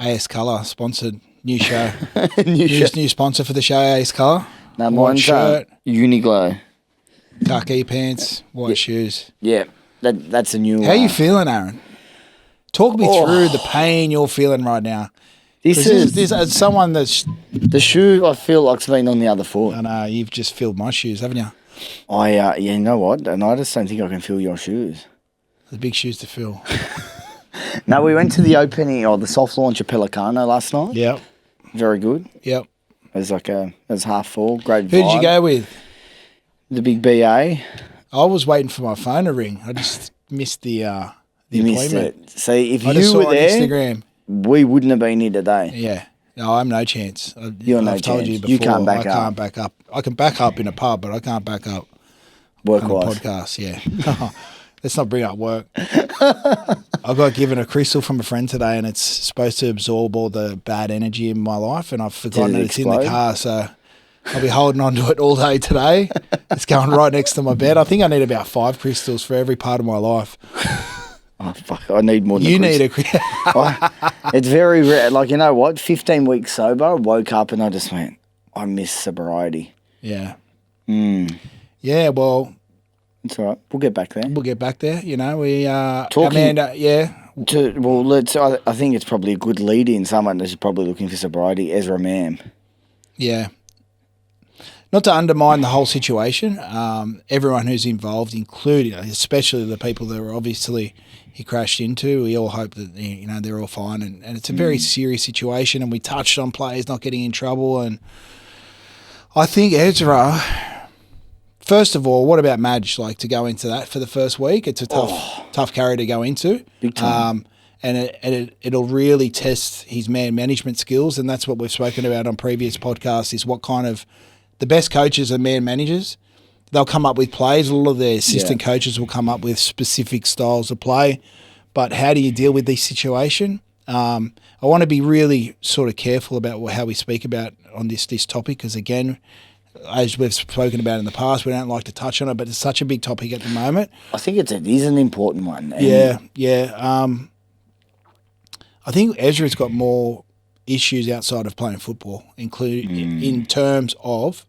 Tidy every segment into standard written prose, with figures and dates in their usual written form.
AS Colour sponsored new show. New sponsor for the show, AS Colour. No, White mine's shirt, Uniglow. khaki pants, white shoes. Yeah, that's a new. How you feeling, Aaron? Talk me through the pain you're feeling right now. This is as someone that's the shoe. I feel like's been on the other foot. I know you've just filled my shoes, haven't you? You know what? And I just don't think I can fill your shoes. The big shoes to fill. No, we went to the opening or the soft launch of Pelicano last night. Yep. Very good. Yep. It was half full. Great vibe. Who did you go with? The big BA. I was waiting for my phone to ring. I just missed the appointment. It. See, if I you were saw there, on Instagram. We wouldn't have been here today. Yeah. No, I'm no chance. I've told you before. You can't back up. I can't back up. I can back up in a pub, but I can't back up Work-wise. on a podcast. Yeah. Let's not bring up work. I got given a crystal from a friend today, and it's supposed to absorb all the bad energy in my life, and I've forgotten that it's in the car, so I'll be holding on to it all day today. It's going right next to my bed. I think I need about 5 crystals for every part of my life. Oh, fuck. I need more than You need a It's very rare. Like, you know what? 15 weeks sober, I woke up and I just went, I miss sobriety. Yeah. Yeah, well... It's all right. We'll get back there. We'll get back there. You know, we talking. Amanda, yeah. I think it's probably a good lead in. Someone that's probably looking for sobriety. Ezra M. Yeah. Not to undermine the whole situation. Everyone who's involved, including, especially the people that were obviously he crashed into. We all hope that they're all fine, and it's a very serious situation. And we touched on players not getting in trouble, and I think Ezra. First of all, what about Madge? Like to go into that for the first week, it's a tough carry to go into. Big time. And it'll really test his man management skills, and that's what we've spoken about on previous podcasts. Is what kind of the best coaches are man managers. They'll come up with plays. A lot of their assistant coaches will come up with specific styles of play, but how do you deal with this situation? I want to be really sort of careful about how we speak about on this topic because again. As we've spoken about in the past, we don't like to touch on it, but it's such a big topic at the moment. I think it is an important one. Yeah. I think Ezra's got more issues outside of playing football, including in terms of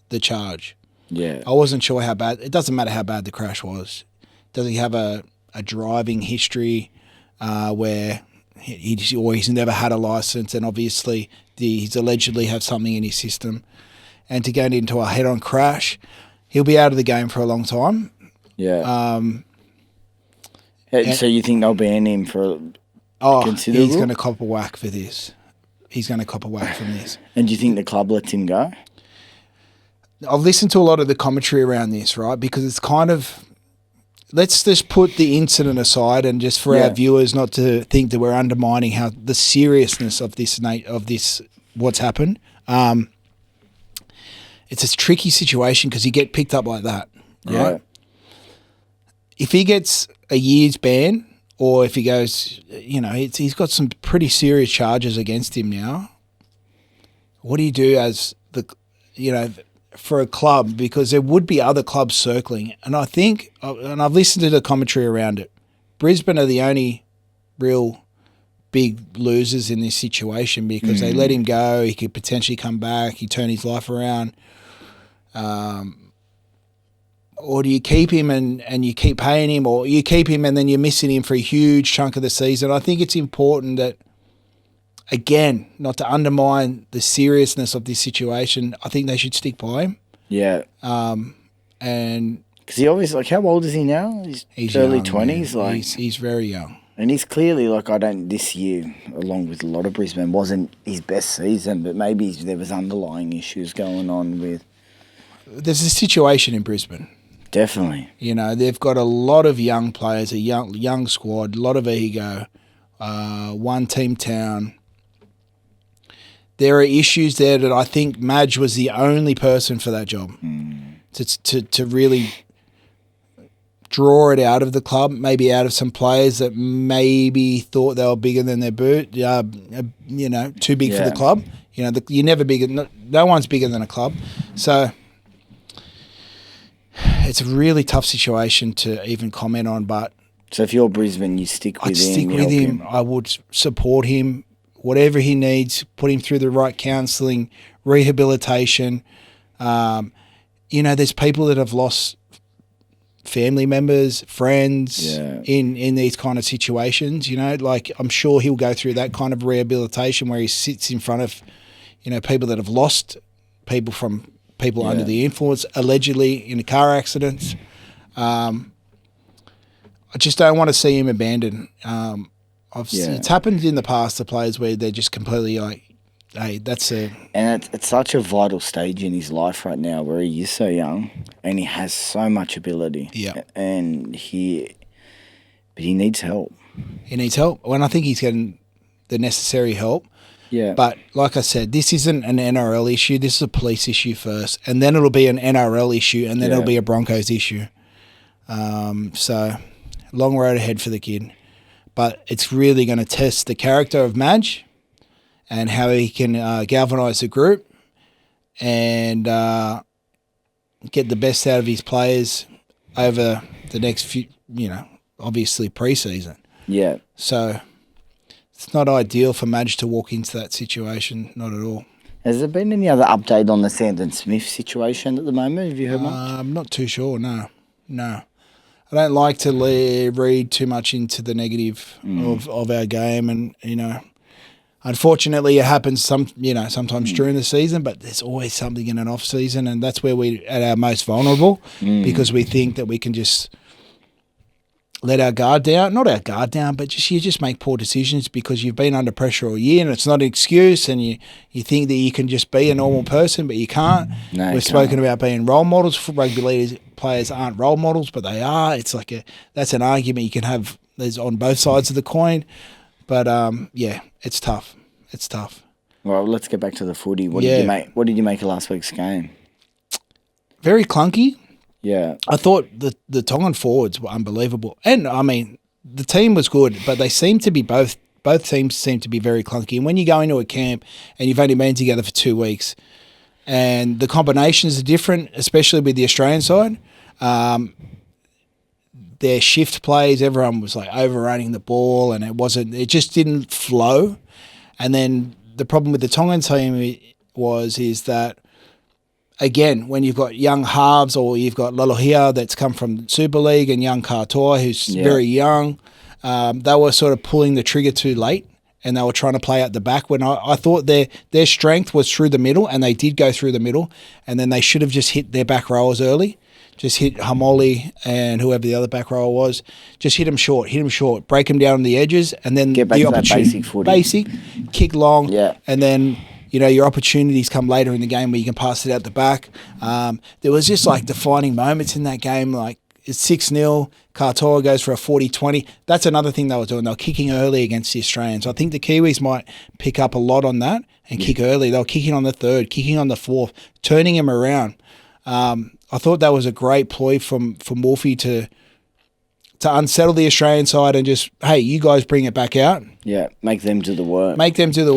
the charge. Yeah. I wasn't sure how bad. It doesn't matter how bad the crash was. Does he have a driving history where he's never had a license, and obviously he's allegedly have something in his system. And to get into a head-on crash, he'll be out of the game for a long time. Yeah. So you think they'll ban him for considerable? He's going to cop a whack for this. He's going to cop a whack from this. And do you think the club lets him go? I've listened to a lot of the commentary around this, right? Because it's kind of... Let's just put the incident aside and just for our viewers not to think that we're undermining how the seriousness of this what's happened. It's a tricky situation because you get picked up like that, right? Yeah. If he gets a year's ban or if he goes, he's got some pretty serious charges against him now. What do you do as for a club? Because there would be other clubs circling. And I think, and I've listened to the commentary around it, Brisbane are the only real big losers in this situation because they let him go. He could potentially come back. He turn his life around. Or do you keep him and you keep paying him, or you keep him and then you're missing him for a huge chunk of the season? I think it's important that, again, not to undermine the seriousness of this situation, I think they should stick by him. Yeah. And because he obviously, how old is he now? He's early young, 20s. Man. He's very young. And he's clearly, this year, along with a lot of Brisbane, wasn't his best season, but maybe there was underlying issues going on with... There's a situation in Brisbane. Definitely. They've got a lot of young players, a young squad, a lot of ego, one team town. There are issues there that I think Madge was the only person for that job to really draw it out of the club, maybe out of some players that maybe thought they were bigger than their boot, too big for the club. You're never bigger. No one's bigger than a club. So it's a really tough situation to even comment on. But so if you're Brisbane, you stick with him. I'd stick with him. I would support him whatever he needs, put him through the right counselling, rehabilitation. There's people that have lost family members, friends in these kind of situations, like I'm sure he'll go through that kind of rehabilitation where he sits in front of, people that have lost people under the influence, allegedly in car accidents. I just don't want to see him abandoned. It's happened in the past to players where they're just completely like, hey, And it's such a vital stage in his life right now where he is so young and he has so much ability. Yeah. And he needs help. He needs help. Well, and I think he's getting the necessary help. Yeah. But like I said, this isn't an NRL issue. This is a police issue first. And then it'll be an NRL issue. And then it'll be a Broncos issue. So long road ahead for the kid. But it's really going to test the character of Madge and how he can galvanise the group and get the best out of his players over the next few, obviously pre-season. Yeah. So it's not ideal for Madge to walk into that situation, not at all. Has there been any other update on the Sandon Smith situation at the moment? Have you heard much? I'm not too sure, no. I don't like to read too much into the negative of our game and, unfortunately, it happens sometimes during the season, but there's always something in an off season, and that's where we're at our most vulnerable because we think that we can just let our guard down. Not our guard down, but you just make poor decisions because you've been under pressure all year, and it's not an excuse. And you think that you can just be a normal person, but you can't. No, We've spoken about being role models. For rugby league players aren't role models, but they are. It's like that's an argument you can have. There's on both sides of the coin. But, it's tough. It's tough. Well, let's get back to the footy. What did you make of last week's game? Very clunky. Yeah. I thought the Tongan forwards were unbelievable. And, the team was good, but they seem to be both teams seem to be very clunky. And when you go into a camp and you've only been together for 2 weeks and the combinations are different, especially with the Australian side, their shift plays, everyone was like overrunning the ball and it just didn't flow. And then the problem with the Tongan team is that, again, when you've got young halves or you've got Lolohea that's come from Super League and young Katoa who's very young, they were sort of pulling the trigger too late and they were trying to play out the back when I thought their strength was through the middle, and they did go through the middle, and then they should have just hit their back rowers early. Just hit Hamoli and whoever the other back rower was. Just hit them short, break them down on the edges, and then get back to that basic footy. Basic, kick long, and then your opportunities come later in the game where you can pass it out the back. There was just like defining moments in that game, like it's 6-0, Katoa goes for a 40-20. That's another thing they were doing. They were kicking early against the Australians. I think the Kiwis might pick up a lot on that and kick early. They were kicking on the third, kicking on the fourth, turning them around. I thought that was a great ploy from Wolfie to unsettle the Australian side and just, hey, you guys bring it back out. Yeah, make them do the work. But through the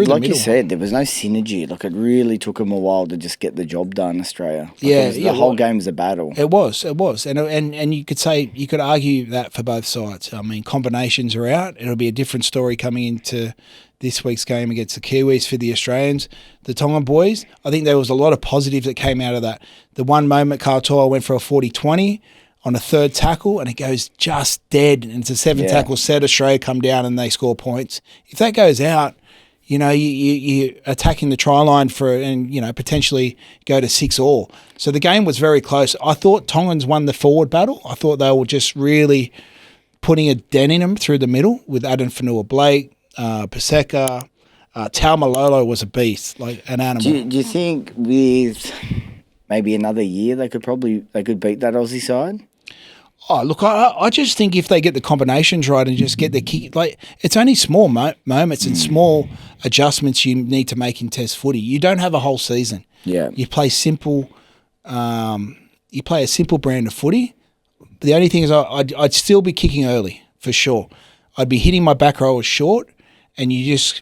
like middle. you said, there was no synergy. Like it really took them a while to just get the job done, Australia. The whole game was a battle. It was, and you could argue that for both sides. Combinations are out. It'll be a different story coming into this week's game against the Kiwis for the Australians. The Tongan boys, I think there was a lot of positives that came out of that. The one moment Katoa went for a 40-20 on a third tackle and it goes just dead, and it's a 7-tackle set. Australia come down and they score points. If that goes out, you attacking the try line and potentially go to 6-all. So the game was very close. I thought Tongans won the forward battle. I thought they were just really putting a dent in them through the middle with Aden Fanua-Blake, Paseka, Taumalolo was a beast, like an animal. Do you think with maybe another year they could beat that Aussie side? Oh, look, I just think if they get the combinations right and just get the kick, like it's only small moments and small adjustments you need to make in Test footy. You don't have a whole season. Yeah, you play simple. You play a simple brand of footy. The only thing is, I'd still be kicking early for sure. I'd be hitting my back rowers short, and you just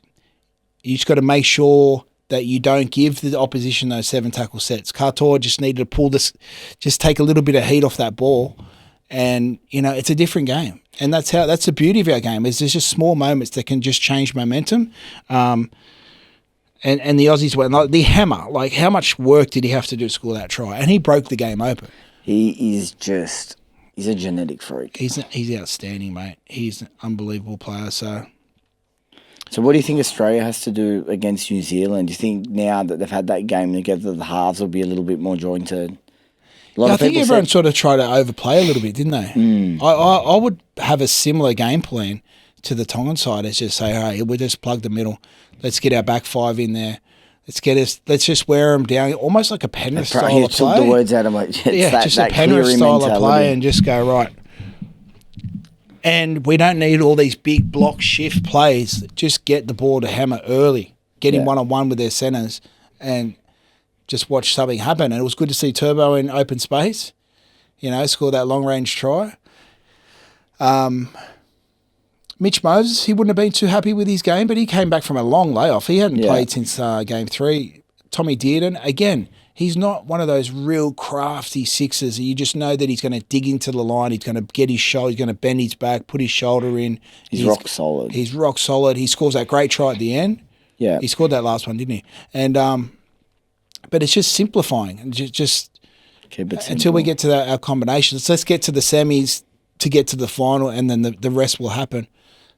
got to make sure that you don't give the opposition those 7-tackle sets. Katoa just needed to just take a little bit of heat off that ball. And, it's a different game. And that's the beauty of our game is there's just small moments that can just change momentum. And the Aussies went like the hammer. Like how much work did he have to do to score that try? And he broke the game open. He's a genetic freak. He's outstanding, mate. He's an unbelievable player. So what do you think Australia has to do against New Zealand? Do you think now that they've had that game together, the halves will be a little bit more jointed? I think everyone sort of tried to overplay a little bit, didn't they? I would have a similar game plan to the Tongan side as just say, hey, we'll just plug the middle. Let's get our back five in there. Let's just wear them down, almost like a Penrith style of play. Took the words out of my just a Penrith style of play and just go, right. And we don't need all these big block shift plays. Just get the ball to hammer early, get him one-on-one with their centres and just watch something happen. And it was good to see Turbo in open space, score that long-range try. Mitch Moses, he wouldn't have been too happy with his game, but he came back from a long layoff. He hadn't played since Game 3. Tommy Dearden, again, he's not one of those real crafty sixes. You just know that he's going to dig into the line. He's going to get his shoulder. He's going to bend his back, put his shoulder in. He's rock solid. He's rock solid. He scores that great try at the end. Yeah. He scored that last one, didn't he? And but it's just simplifying. And just keep it simple. Until we get to our combinations. Let's get to the semis to get to the final, and then the rest will happen.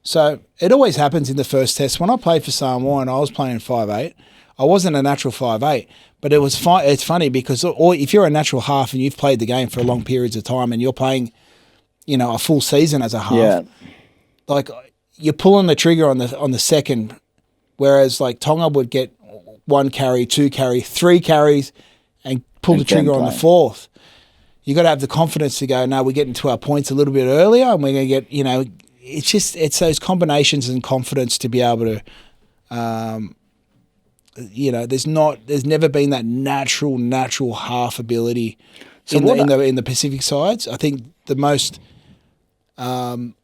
So it always happens in the first test. When I played for Samoa and I was playing 5'8", I wasn't a natural 5'8", but it was it's funny because if you're a natural half and you've played the game for long periods of time and you're playing, a full season as a half, like you're pulling the trigger on the second, whereas like Tonga would get 1 carry, 2 carry, 3 carries, and pull the trigger on the fourth. You got to have the confidence to go, no, we're getting to our points a little bit earlier, and we're going to get, it's those combinations and confidence to be able to, there's never been that natural half ability in the Pacific sides. I think the most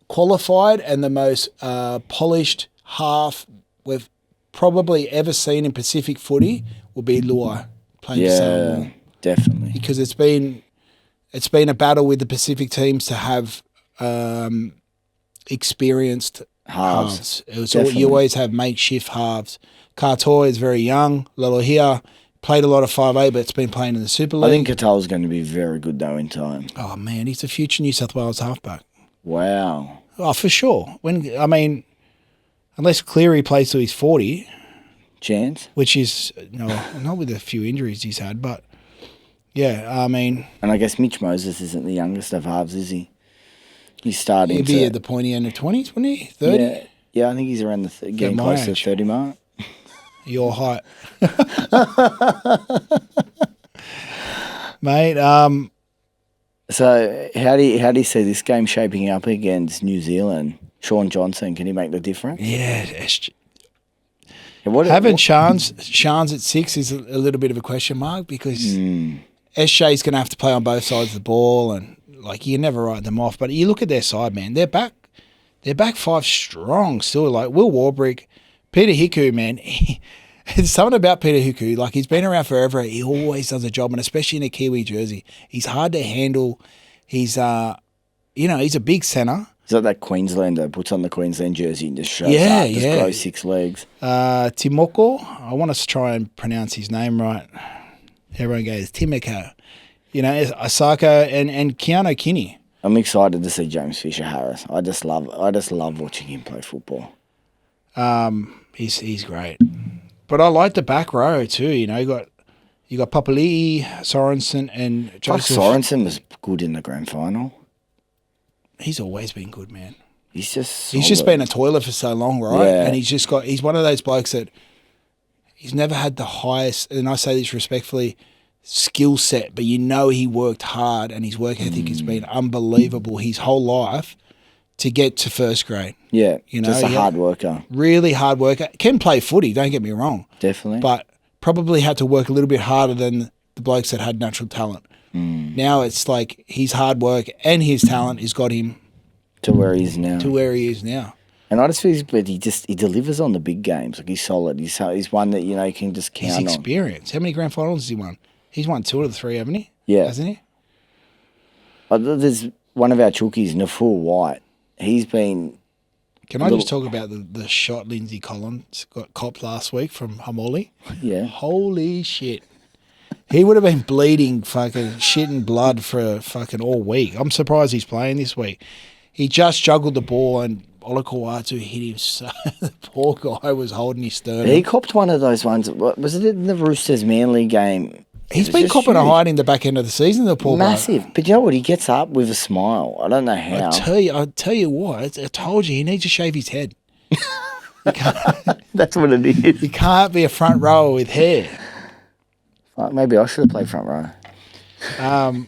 qualified and the most polished half we've probably ever seen in Pacific footy will be Luai playing for Samoa. Yeah, definitely. Because it's been a battle with the Pacific teams to have experienced halves. You always have makeshift halves. Katoa is very young. Lolohea played a lot of 5'8", but it's been playing in the Super League. I think Katoa's going to be very good though in time. Oh man, he's a future New South Wales halfback. Wow. Oh, for sure. Unless Cleary plays till he's 40. Chance? Which is, not with a few injuries he's had, but yeah, And I guess Mitch Moses isn't the youngest of halves, is he? He's starting he'd be at the pointy end of 20s, wouldn't he? 30? Yeah, I think he's around getting close to the 30 mark. Your height. Mate, So how do you see this game shaping up against New Zealand? Sean Johnson, can he make the difference? Yeah. Having Shans at 6 is a little bit of a question mark because SJ's going to have to play on both sides of the ball and you never write them off. But you look at their side, man, they're back 5 strong still. Like Will Warbrick, Peter Hiku, man, there's something about Peter Hiku. He's been around forever. He always does a job, and especially in a Kiwi jersey. He's hard to handle. He's, he's a big centre. Is that Queenslander puts on the Queensland jersey and just shows up, just grows 6 legs? Timoko, I want to try and pronounce his name right. Everyone goes, Timoko. Asako and Keanu Kinney. I'm excited to see James Fisher-Harris. I just love watching him play football. He's great. But I like the back row too. You got Papali'i, Sorensen, and Joseph. Sorensen was good in the grand final. He's always been good, man. He's just been a toilet for so long, right? Yeah. And he's one of those blokes that he's never had the highest, and I say this respectfully, skill set, but he worked hard and his work ethic has been unbelievable his whole life to get to first grade. Yeah, just a hard worker. Really hard worker. Can play footy, don't get me wrong. Definitely. But probably had to work a little bit harder than the blokes that had natural talent. Now it's like his hard work and his talent has got him to where he is now. And I just feel he delivers on the big games. He's solid. He's one that, you can just count on. His experience. How many grand finals has he won? He's won 2 of the 3, haven't he? Yeah. Hasn't he? There's one of our chookies, Nafur White. he's been. Can I just talk about the shot Lindsay Collins got copped last week from Hamoli? Yeah. Holy shit. He would have been bleeding fucking shit and blood for fucking all week. I'm surprised he's playing this week. He just juggled the ball and Olakawatu hit him so the poor guy was holding his sternum. He copped one of those ones. Was it in the Roosters Manly game? He's been copping a hide in the back end of the season, the poor Massive. guy. But you know what? He gets up with a smile. I don't know how. I tell you what, I told you, he needs to shave his head. That's what it is. You can't be a front rower with hair. Maybe I should have played front row.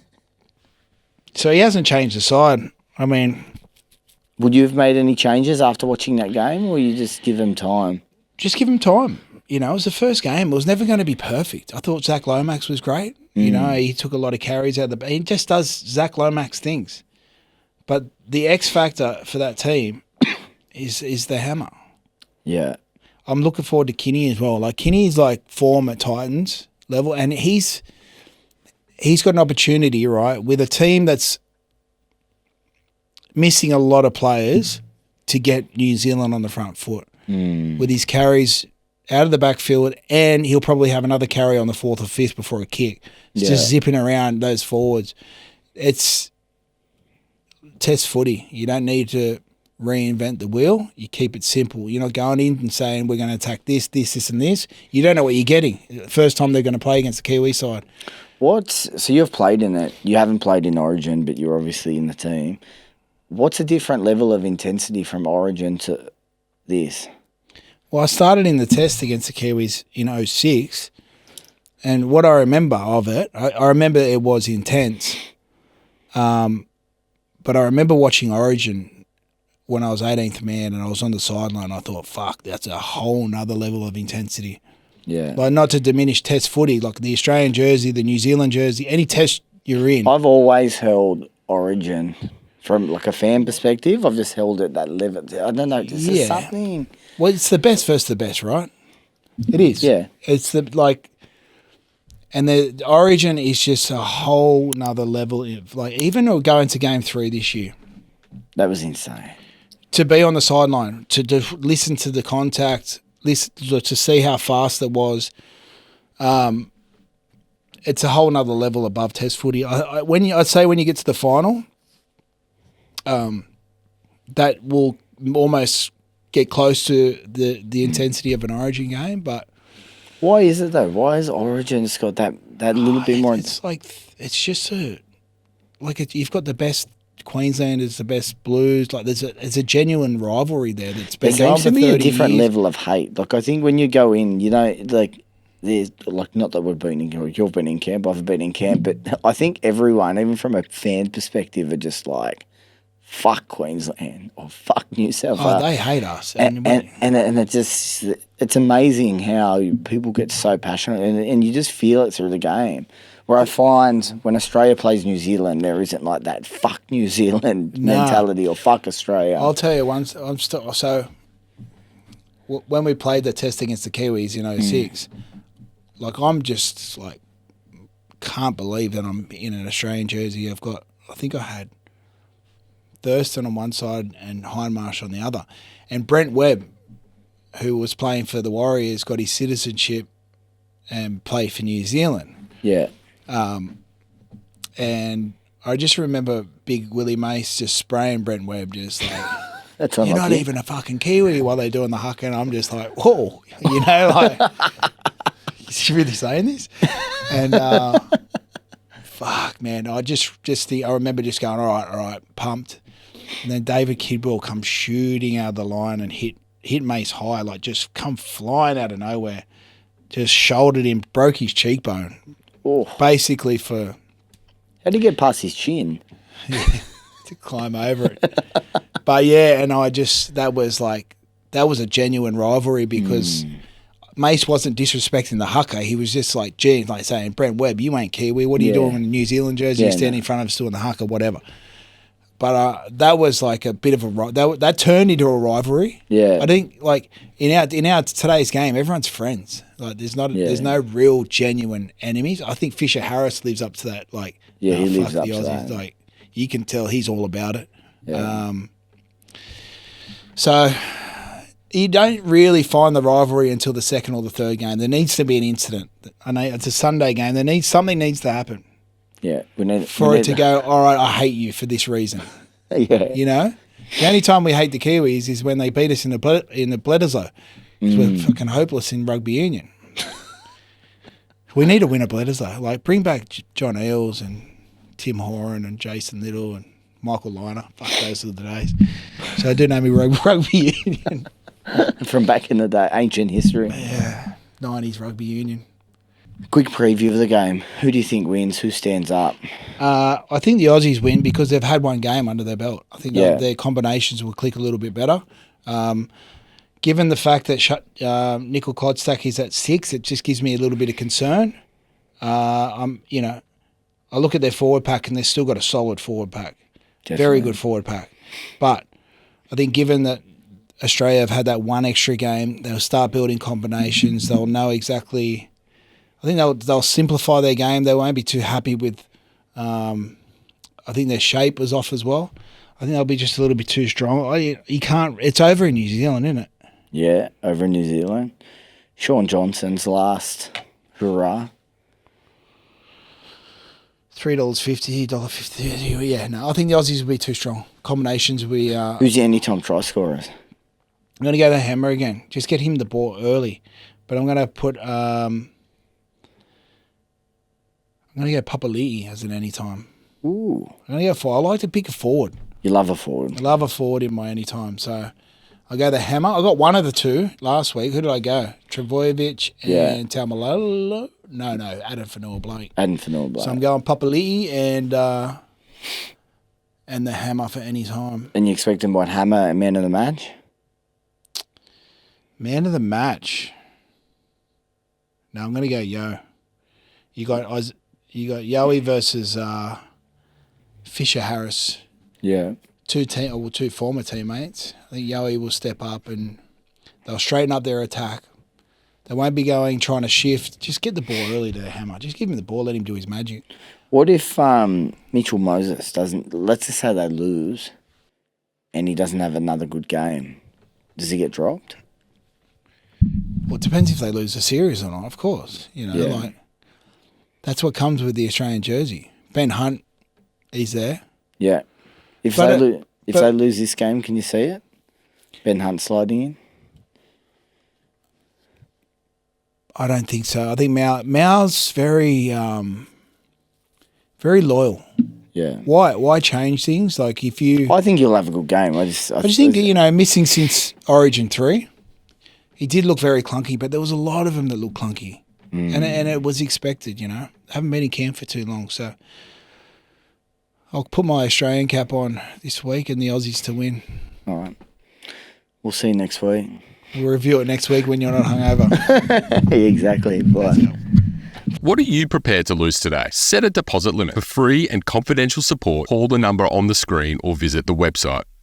So he hasn't changed the side. I mean... Would you have made any changes after watching that game, or you just give him time? Just give him time. You know, it was the first game. It was never going to be perfect. I thought Zach Lomax was great. You know, he took a lot of carries out of the... He just does Zach Lomax things. But the X factor for that team is the hammer. Yeah. I'm looking forward to Kinney as well. Like, Kinney's like form at Titans level, and he's got an opportunity, right, with a team that's missing a lot of players to get New Zealand on the front foot with his carries out of the backfield, and he'll probably have another carry on the fourth or fifth before a kick. It's just zipping around those forwards. It's test footy. You don't need to reinvent the wheel. You keep it simple. You're not going in and saying we're going to attack this, and this. You don't know what you're getting. First time they're going to play against the Kiwi side. So you've played in it. You haven't played in Origin, but you're obviously in the team. What's a different level of intensity from Origin to this? Well, I started in the test against the Kiwis in 2006, and what I remember of it, I remember it was intense, but I remember watching Origin when I was 18th man and I was on the sideline. I thought, fuck, that's a whole nother level of intensity. Yeah. Like, not to diminish test footy, like the Australian jersey, the New Zealand jersey, any test you're in. I've always held Origin from like a fan perspective. I've just held it that level. I don't know. There's something. Well, it's the best versus the best, right? It is. Yeah. It's and the Origin is just a whole nother level. Like, even going to game 3 this year. That was insane. To be on the sideline, to listen to the contact, to see how fast it was. It's a whole nother level above test footy. I'd say when you get to the final, that will almost get close to the intensity of an Origin game. But why is it though? Why has Origin just got that little bit more? It's it's just you've got the best Queenslanders, the best Blues. Like, it's a genuine rivalry there that's been going for 30 years. There seems to be a different level of hate. Like, I think when you go in, you know, like, there's like, not that you've been in camp, I've been in camp, but I think everyone, even from a fan perspective, are just like, fuck Queensland or fuck New South Wales. Oh, they hate us. And it's amazing how people get so passionate, and you just feel it through the game. Where I find when Australia plays New Zealand, there isn't like that fuck New Zealand mentality or fuck Australia. I'll tell you once. When we played the test against the Kiwis in 2006, like, I'm just like, can't believe that I'm in an Australian jersey. I think I had Thurston on one side and Hindmarsh on the other. And Brent Webb, who was playing for the Warriors, got his citizenship and played for New Zealand. Yeah. And I just remember Big Willie Mace just spraying Brent Webb, just like, That's you're not even a fucking Kiwi, while they're doing the huck, and I'm just like, whoa, you know, like, is he really saying this? And fuck, man, I remember just going, all right, pumped. And then David Kidwell comes shooting out of the line and hit Mace high, like, just come flying out of nowhere, just shouldered him, broke his cheekbone. Oh. Basically for... How'd he get past his chin? To climb over it. But yeah, and that was a genuine rivalry because Mace wasn't disrespecting the hucker. He was just like, gee, like saying, Brent Webb, you ain't Kiwi. What are you doing in a New Zealand jersey? You stand in front of us doing the hucker, whatever. But that was like a bit of that turned into a rivalry. Yeah, I think like in our today's game, everyone's friends. Like there's no real genuine enemies. I think Fisher Harris lives up to that. Like he lives up to Aussies. that. Like you can tell he's all about it. Yeah. So you don't really find the rivalry until the second or the third game. There needs to be an incident. I know it's a Sunday game. Something needs to happen. Yeah, for it to go, all right, I hate you for this reason. Yeah. You know? The only time we hate the Kiwis is when they beat us in the Bledisloe. Because we're fucking hopeless in rugby union. We need to win a Bledisloe. Like, bring back John Eales and Tim Horan and Jason Little and Michael Liner. Fuck, those are the days. So I do know me rugby union. From back in the day, ancient history. Yeah, 90s rugby union. Quick preview of the game. Who do you think wins? Who stands up? I think the Aussies win because they've had one game under their belt. I think their combinations will click a little bit better. Given the fact that Nickel Clodstack is at 6, it just gives me a little bit of concern. I look at their forward pack and they've still got a solid forward pack. Definitely. Very good forward pack. But I think given that Australia have had that one extra game, they'll start building combinations. They'll know exactly... I think they'll simplify their game. They won't be too happy with... I think their shape was off as well. I think they'll be just a little bit too strong. You can't... It's over in New Zealand, isn't it? Yeah, over in New Zealand. Sean Johnson's last hurrah. $3.50, $1.50. Yeah, no, I think the Aussies will be too strong. Combinations will be... Who's the anytime try scorers? I'm going to go the Hammer again. Just get him the ball early. But I'm going to put... I'm going to go Papali'i as an anytime. Ooh. I'm going to go forward. I like to pick a forward. You love a forward. I love a forward in my anytime. So I'll go the Hammer. I got one of the two last week. Who did I go? Trebojevic and Taumalolo? No, Adam Fanua-Blake. So I'm going Papali'i and the Hammer for anytime. And you expect him, Hammer, man of the match? Man of the match. No, I'm going to go Yo. You got Yowie versus Fisher Harris. Yeah. Two former teammates. I think Yowie will step up and they'll straighten up their attack. They won't be trying to shift. Just get the ball early to the Hammer. Just give him the ball. Let him do his magic. What if Mitchell Moses doesn't... Let's just say they lose and he doesn't have another good game. Does he get dropped? Well, it depends if they lose the series or not, of course. That's what comes with the Australian jersey. Ben Hunt, he's there. Yeah. If they lose this game, can you see it? Ben Hunt sliding in? I don't think so. I think Mao's very loyal. Yeah. Why change things? Like if you... I think he'll have a good game. I just think, missing since Origin 3, he did look very clunky, but there was a lot of them that looked clunky. And it was expected, Haven't been in camp for too long, so I'll put my Australian cap on this week and the Aussies to win. All right. We'll see you next week. We'll review it next week when you're not hungover. Exactly. Bye. What are you prepared to lose today? Set a deposit limit. For free and confidential support, call the number on the screen or visit the website.